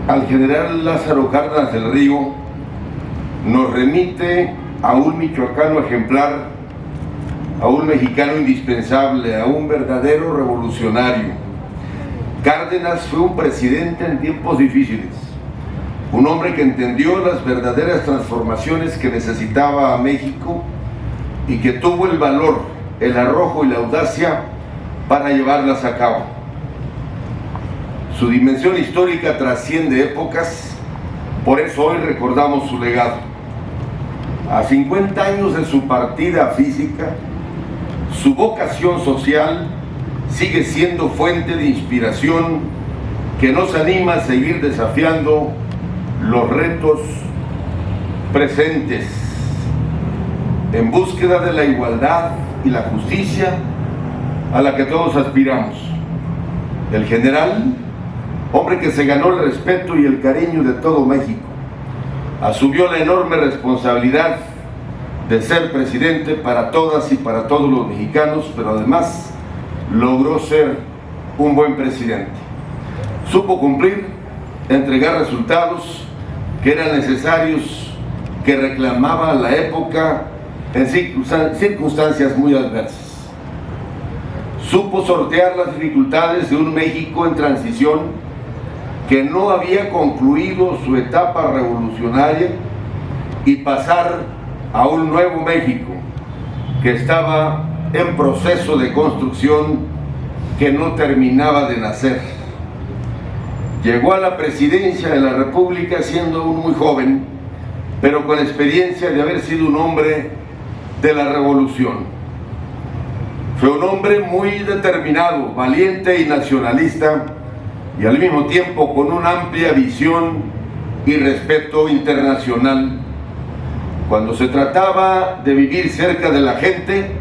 al general Lázaro Cárdenas del Río nos remite a un michoacano ejemplar, a un mexicano indispensable, a un verdadero revolucionario. Cárdenas fue un presidente en tiempos difíciles, un hombre que entendió las verdaderas transformaciones que necesitaba a México y que tuvo el valor, el arrojo y la audacia para llevarlas a cabo. Su dimensión histórica trasciende épocas, por eso hoy recordamos su legado. A 50 años de su partida física, su vocación social sigue siendo fuente de inspiración que nos anima a seguir desafiando los retos presentes en búsqueda de la igualdad y la justicia a la que todos aspiramos. El general, hombre que se ganó el respeto y el cariño de todo México, asumió la enorme responsabilidad de ser presidente para todas y para todos los mexicanos, pero además logró ser un buen presidente. Supo cumplir, entregar resultados que eran necesarios, que reclamaba la época en circunstancias muy adversas. Supo sortear las dificultades de un México en transición que no había concluido su etapa revolucionaria y pasar a un nuevo México que estaba en proceso de construcción, que no terminaba de nacer. Llegó a la presidencia de la República siendo aún muy joven, pero con experiencia de haber sido un hombre de la revolución. Fue un hombre muy determinado, valiente y nacionalista, y al mismo tiempo con una amplia visión y respeto internacional. Cuando se trataba de vivir cerca de la gente,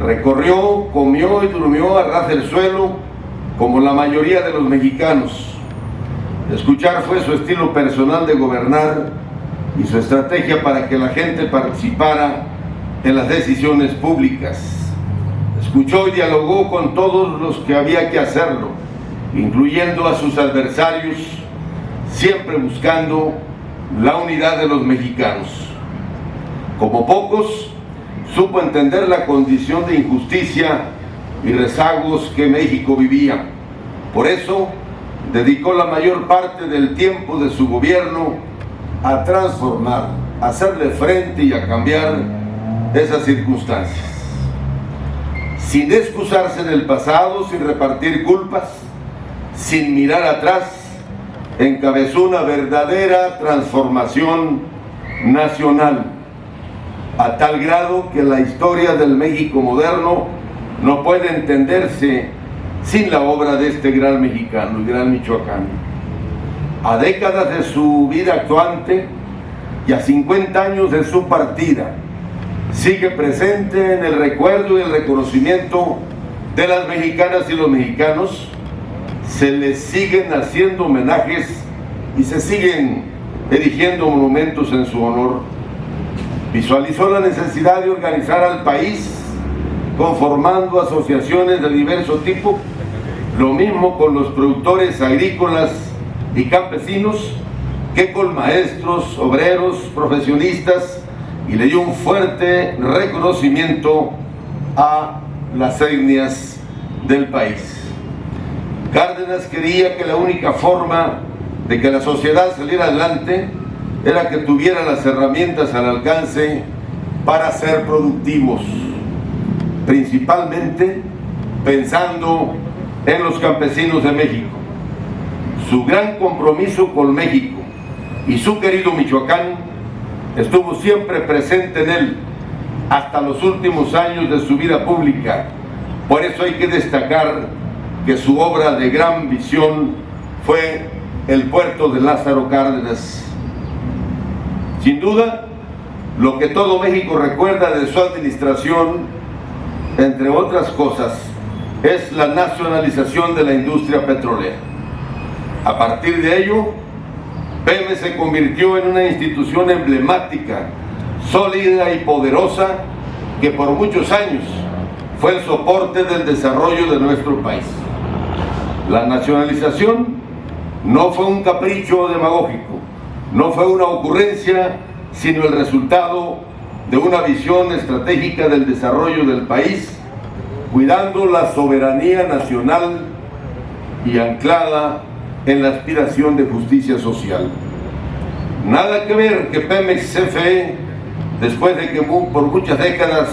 recorrió, comió y durmió a ras del suelo como la mayoría de los mexicanos. Escuchar fue su estilo personal de gobernar y su estrategia para que la gente participara en las decisiones públicas. Escuchó y dialogó con todos los que había que hacerlo, incluyendo a sus adversarios, siempre buscando la unidad de los mexicanos. Como pocos, supo entender la condición de injusticia y rezagos que México vivía. Por eso, dedicó la mayor parte del tiempo de su gobierno a transformar, a hacerle frente y a cambiar esas circunstancias. Sin excusarse en el pasado, sin repartir culpas, sin mirar atrás, encabezó una verdadera transformación nacional, a tal grado que la historia del México moderno no puede entenderse sin la obra de este gran mexicano, el gran michoacano. A décadas de su vida actuante y a 50 años de su partida, sigue presente en el recuerdo y el reconocimiento de las mexicanas y los mexicanos. Se les siguen haciendo homenajes y se siguen erigiendo monumentos en su honor. Visualizó la necesidad de organizar al país conformando asociaciones de diverso tipo, lo mismo con los productores agrícolas y campesinos que con maestros, obreros, profesionistas, y le dio un fuerte reconocimiento a las etnias del país. Cárdenas creía que la única forma de que la sociedad saliera adelante era que tuviera las herramientas al alcance para ser productivos, principalmente pensando en los campesinos de México. Su gran compromiso con México y su querido Michoacán estuvo siempre presente en él hasta los últimos años de su vida pública. Por eso hay que destacar que su obra de gran visión fue el puerto de Lázaro Cárdenas. Sin duda, lo que todo México recuerda de su administración, entre otras cosas, es la nacionalización de la industria petrolera. A partir de ello, Pemex se convirtió en una institución emblemática, sólida y poderosa, que por muchos años fue el soporte del desarrollo de nuestro país. La nacionalización no fue un capricho demagógico, no fue una ocurrencia, sino el resultado de una visión estratégica del desarrollo del país, cuidando la soberanía nacional y anclada en la aspiración de justicia social. Nada que ver que Pemex y CFE, después de que por muchas décadas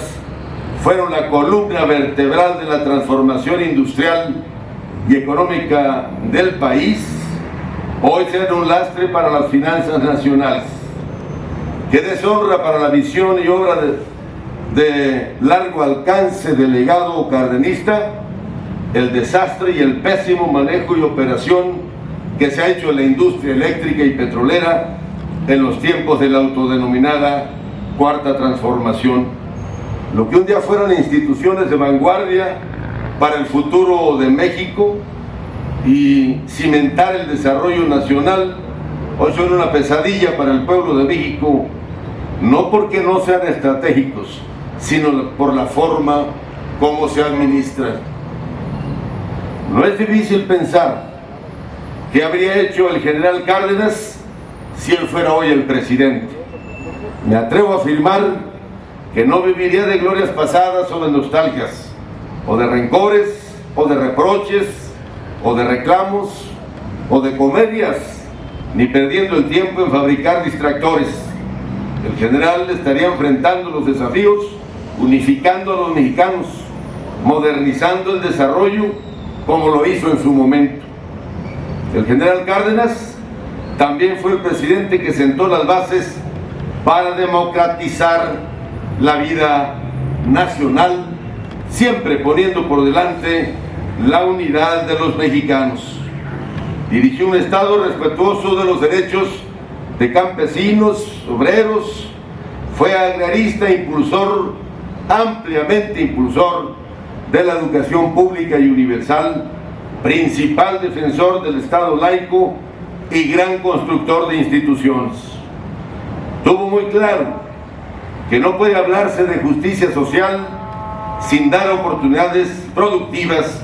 fueron la columna vertebral de la transformación industrial y económica del país, hoy sean un lastre para las finanzas nacionales. Qué deshonra para la visión y obra de largo alcance del legado cardenista, el desastre y el pésimo manejo y operación que se ha hecho en la industria eléctrica y petrolera en los tiempos de la autodenominada Cuarta Transformación. Lo que un día fueron instituciones de vanguardia para el futuro de México y cimentar el desarrollo nacional, hoy son una pesadilla para el pueblo de México, no porque no sean estratégicos, sino por la forma como se administran. No es difícil pensar qué habría hecho el general Cárdenas si él fuera hoy el presidente. Me atrevo a afirmar que no viviría de glorias pasadas o de nostalgias, o de rencores, o de reproches, o de reclamos, o de comedias, ni perdiendo el tiempo en fabricar distractores. El general estaría enfrentando los desafíos, unificando a los mexicanos, modernizando el desarrollo como lo hizo en su momento. El general Cárdenas también fue el presidente que sentó las bases para democratizar la vida nacional, siempre poniendo por delante la unidad de los mexicanos. Dirigió un Estado respetuoso de los derechos de campesinos, obreros, fue agrarista, ampliamente impulsor de la educación pública y universal, principal defensor del Estado laico y gran constructor de instituciones. Tuvo muy claro que no puede hablarse de justicia social sin dar oportunidades productivas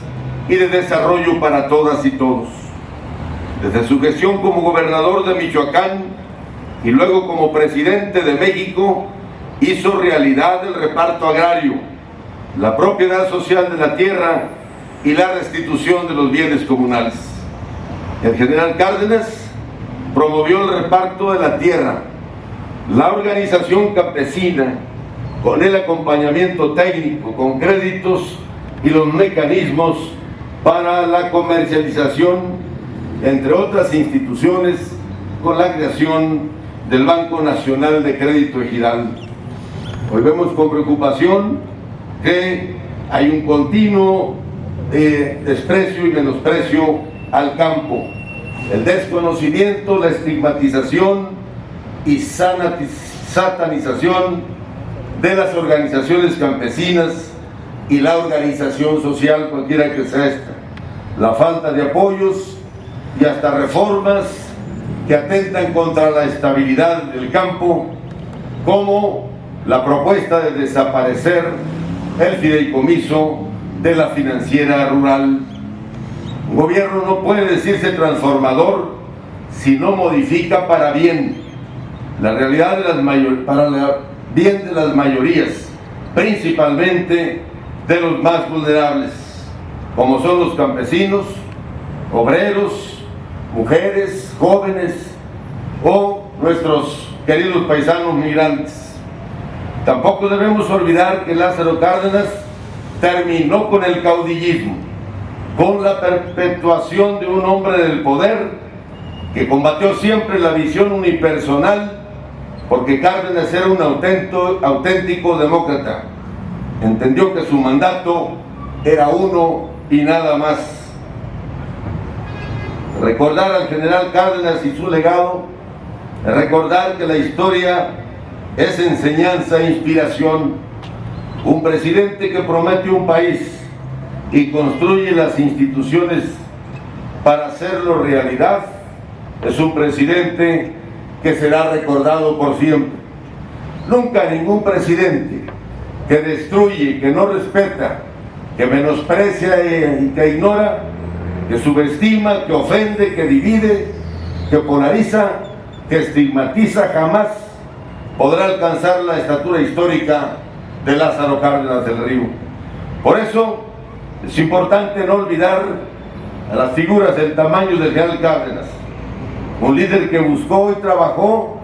y de desarrollo para todas y todos. Desde su gestión como gobernador de Michoacán y luego como presidente de México, hizo realidad el reparto agrario, la propiedad social de la tierra y la restitución de los bienes comunales. El general Cárdenas promovió el reparto de la tierra, la organización campesina, con el acompañamiento técnico, con créditos y los mecanismos para la comercialización, entre otras instituciones, con la creación del Banco Nacional de Crédito Ejidal. Hoy vemos con preocupación que hay un continuo desprecio y menosprecio al campo, el desconocimiento, la estigmatización y satanización de las organizaciones campesinas y la organización social, cualquiera que sea esta, la falta de apoyos y hasta reformas que atentan contra la estabilidad del campo, como la propuesta de desaparecer el fideicomiso de la financiera rural. Un gobierno no puede decirse transformador si no modifica para bien la realidad de para el bien de las mayorías, principalmente de los más vulnerables, como son los campesinos, obreros, mujeres, jóvenes o nuestros queridos paisanos migrantes. Tampoco debemos olvidar que Lázaro Cárdenas terminó con el caudillismo, con la perpetuación de un hombre del poder que combatió siempre la visión unipersonal, porque Cárdenas era un auténtico demócrata. Entendió que su mandato era uno y nada más. Recordar al general Cárdenas y su legado, recordar que la historia es enseñanza e inspiración. Un presidente que promete un país y construye las instituciones para hacerlo realidad es un presidente que será recordado por siempre. Nunca ningún presidente que destruye, que no respeta, que menosprecia y que ignora que subestima, que ofende, que divide, que polariza, que estigmatiza, jamás podrá alcanzar la estatura histórica de Lázaro Cárdenas del Río. Por eso es importante no olvidar a las figuras del tamaño del general Cárdenas, un líder que buscó y trabajó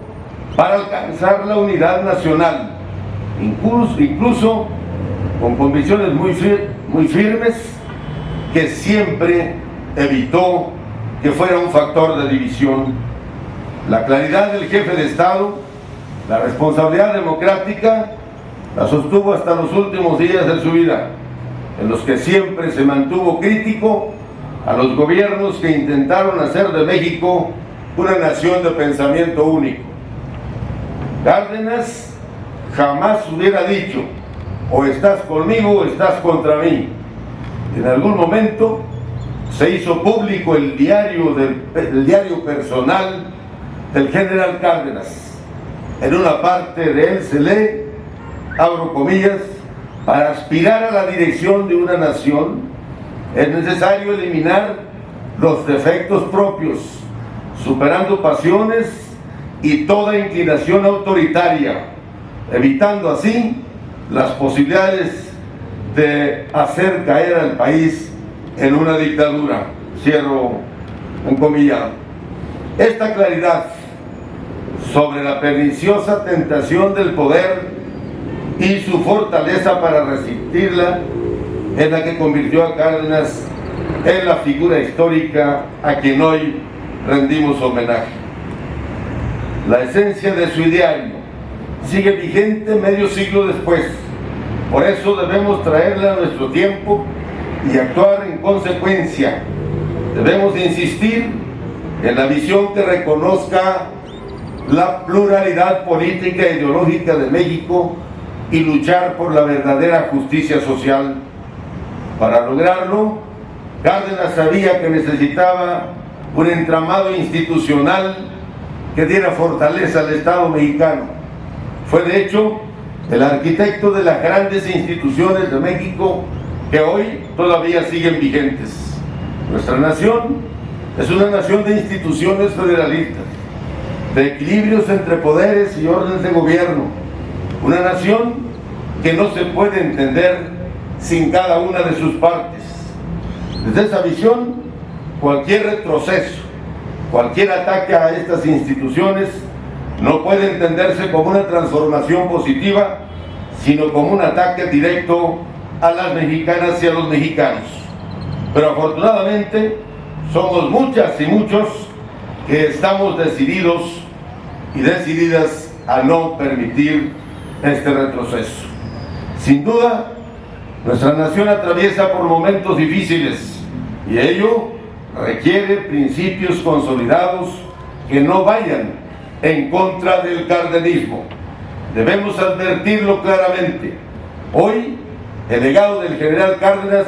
para alcanzar la unidad nacional, incluso con convicciones muy firmes, que siempre evitó que fuera un factor de división. La claridad del jefe de Estado, la responsabilidad democrática, la sostuvo hasta los últimos días de su vida, en los que siempre se mantuvo crítico a los gobiernos que intentaron hacer de México una nación de pensamiento único. Cárdenas jamás hubiera dicho: o estás conmigo o estás contra mí. En algún momento se hizo público el diario personal del general Cárdenas. En una parte de él se lee, abro comillas: para aspirar a la dirección de una nación es necesario eliminar los defectos propios, superando pasiones y toda inclinación autoritaria, evitando así las posibilidades de hacer caer al país en una dictadura. Cierro un comillado. Esta claridad sobre la perniciosa tentación del poder y su fortaleza para resistirla es la que convirtió a Cárdenas en la figura histórica a quien hoy rendimos homenaje. La esencia de su ideario sigue vigente medio siglo después. Por eso debemos traerla a nuestro tiempo y actuar en consecuencia. Debemos insistir en la visión que reconozca la pluralidad política e ideológica de México y luchar por la verdadera justicia social. Para lograrlo, Cárdenas sabía que necesitaba un entramado institucional que diera fortaleza al Estado mexicano. Fue de hecho el arquitecto de las grandes instituciones de México que hoy todavía siguen vigentes. Nuestra nación es una nación de instituciones federalistas, de equilibrios entre poderes y órdenes de gobierno, una nación que no se puede entender sin cada una de sus partes. Desde esa visión, cualquier retroceso, cualquier ataque a estas instituciones no puede entenderse como una transformación positiva, sino como un ataque directo a las mexicanas y a los mexicanos. Pero afortunadamente somos muchas y muchos que estamos decididos y decididas a no permitir este retroceso. Sin duda, nuestra nación atraviesa por momentos difíciles y ello requiere principios consolidados que no vayan en contra del cardenismo. Debemos advertirlo claramente. Hoy, el legado del general Cárdenas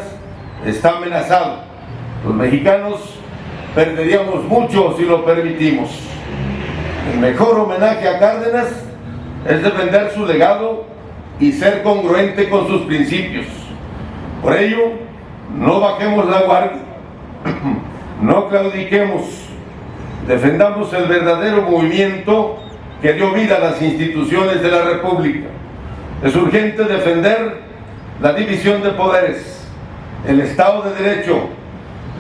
está amenazado. Los mexicanos perderíamos mucho si lo permitimos. El mejor homenaje a Cárdenas es defender su legado y ser congruente con sus principios. Por ello, no bajemos la guardia, no claudiquemos, defendamos el verdadero movimiento que dio vida a las instituciones de la República. Es urgente defender la división de poderes, el Estado de Derecho,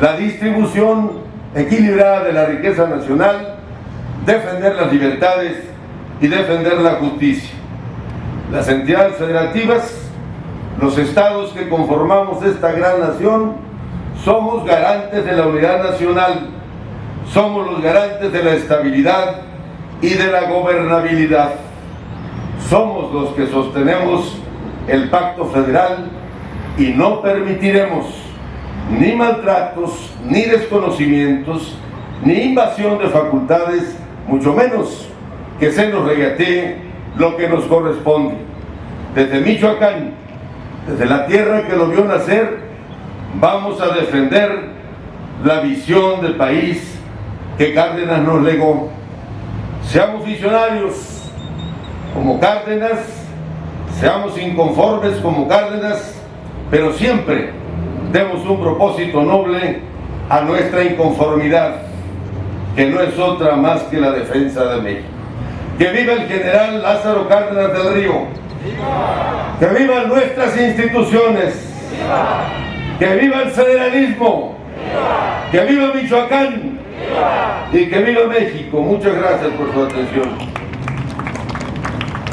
la distribución equilibrada de la riqueza nacional, defender las libertades y defender la justicia. Las entidades federativas, los estados que conformamos esta gran nación, somos garantes de la unidad nacional, somos los garantes de la estabilidad y de la gobernabilidad. Somos los que sostenemos el pacto federal y no permitiremos ni maltratos, ni desconocimientos, ni invasión de facultades, mucho menos que se nos regatee lo que nos corresponde. Desde Michoacán, desde la tierra que lo vio nacer, vamos a defender la visión del país que Cárdenas nos legó. Seamos visionarios como Cárdenas, seamos inconformes como Cárdenas, pero siempre demos un propósito noble a nuestra inconformidad, que no es otra más que la defensa de México. ¡Que viva el general Lázaro Cárdenas del Río! ¡Viva! ¡Que vivan nuestras instituciones! ¡Viva! ¡Que viva el federalismo! ¡Viva! ¡Que viva Michoacán! ¡Viva! Y que viva México. Muchas gracias por su atención.